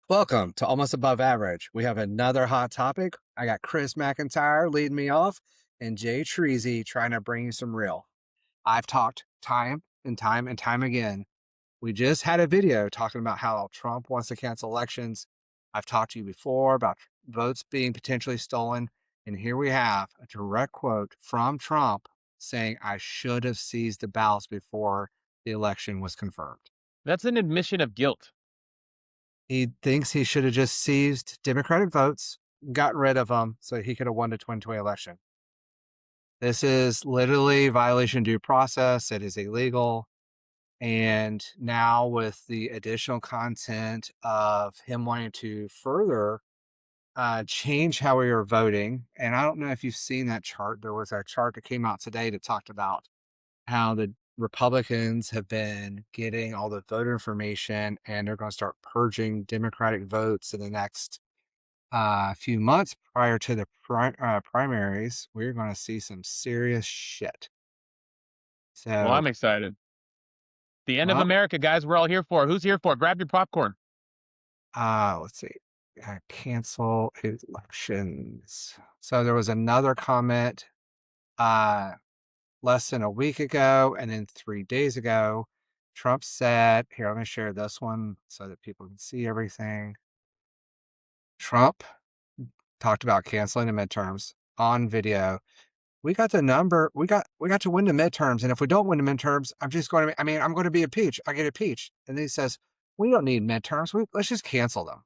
Welcome to Almost Above Average. We have another hot topic. I got Chris McIntyre leading me off and Jay Treasy trying to bring you some real. I've talked time and time and time again. We just had a video talking about how Trump wants to cancel elections. I've talked to you before about votes being potentially stolen. And here we have a direct quote from Trump saying, I should have seized the ballots before the election was confirmed. That's an admission of guilt. He thinks he should have just seized Democratic votes, got rid of them, so he could have won the 2020 election. This is literally violation of due process. It is illegal. And now, with the additional content of him wanting to further change how we are voting, and I don't know if you've seen that chart. There was a chart that came out today that talked about how the Republicans have been getting all the voter information and they're going to start purging Democratic votes in the next few months prior to the primaries. We're going to see some serious shit. Well, So, I'm excited. The end of well, America, guys. We're all here for it. Who's here for it? Grab your popcorn. let's see. Cancel elections. So there was another comment uh, less than a week ago, and then 3 days ago, Trump said, here, let me share this one so that people can see everything. Trump talked about canceling the midterms on video. We got the number. We got to win the midterms, and if we don't win the midterms, I'm just going to. I mean, I'm going to be impeached. I get impeached, and then he says, "We don't need midterms. Let's just cancel them."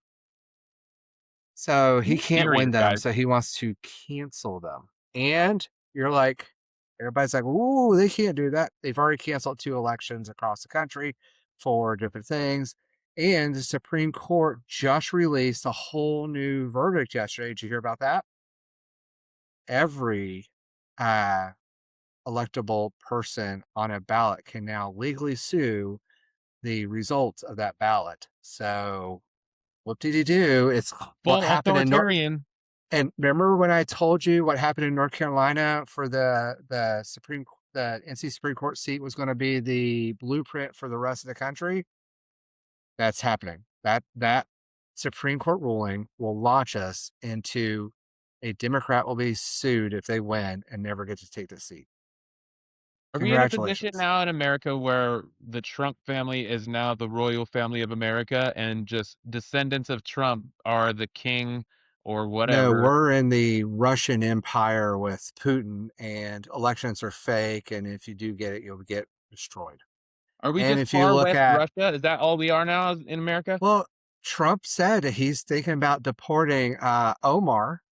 So he He's can't win serious, them, guys. so he wants to cancel them. And you're like, everybody's like, "Ooh, they can't do that." They've already canceled 2 elections across the country for different things. And the Supreme Court just released a whole new verdict yesterday. Did you hear about that? Every uh, electable person on a ballot can now legally sue the results of that ballot. So, what did he do? It's what Full happened in North. authoritarian. And remember when I told you what happened in North Carolina for the NC Supreme Court seat was going to be the blueprint for the rest of the country? That's happening. That Supreme Court ruling will launch us into a Democrat will be sued if they win and never get to take the seat. Are we in a position Congratulations. now in America where the Trump family is now the royal family of America and just descendants of Trump are the king or No, whatever? we're in the Russian Empire with Putin, and elections are fake. And if you do get it, you'll get destroyed. Are we And just if you far look west at, Russia? Is that all we are now in America? well, Trump said he's thinking about deporting Omar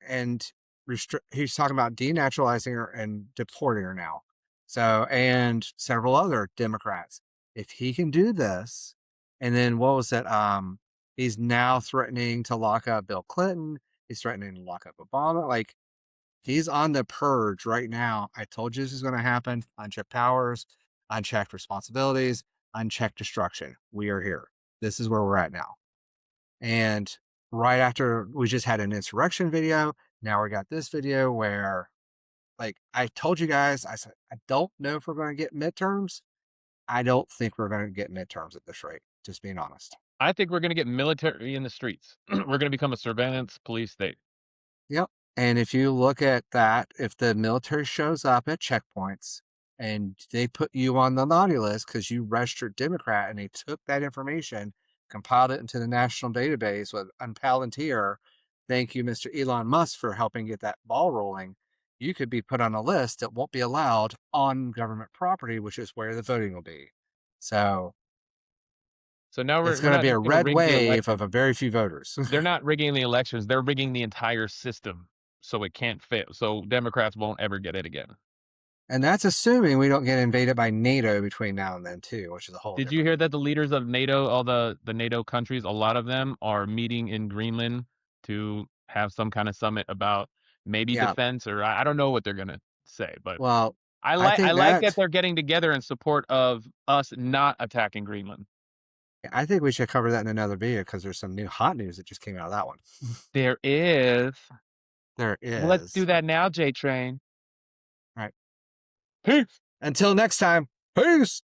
and he's talking about denaturalizing her and deporting her now. So, and several other Democrats. If he can do this, and then what was it? He's now threatening to lock up Bill Clinton. He's threatening to lock up Obama. Like, he's on the purge right now. I told you this is going to happen. Unchecked powers, unchecked responsibilities, unchecked destruction. We are here. This is where we're at now. And right after we just had an insurrection video, now we got this video where, like, I told you guys, I said, I don't know if we're going to get midterms. I don't think we're going to get midterms at this rate, just being honest. I think we're going to get military in the streets. We're going to become a surveillance police state. Yep. And if you look at that, if the military shows up at checkpoints and they put you on the naughty list because you registered Democrat and they took that information, compiled it into the national database with Palantir, thank you, Mr. Elon Musk, for helping get that ball rolling. You could be put on a list that won't be allowed on government property, which is where the voting will be. So So now it's we're going to not be a just going to red rig the wave of election. a very few voters. They're not rigging the elections, they're rigging the entire system so it can't fail. So Democrats won't ever get it again. And that's assuming we don't get invaded by NATO between now and then, too, which is a whole Did you different. hear that the leaders of NATO, all the NATO countries, a lot of them are meeting in Greenland to have some kind of summit about maybe Yeah. defense or I don't know what they're gonna say, but Well, I I like I think like that that they're getting together in support of us not attacking Greenland. I think we should cover that in another video because there's some new hot news that just came out of that one. There is. There Well, let's do is. that now, J Train. All right. Peace. Until next time. Peace.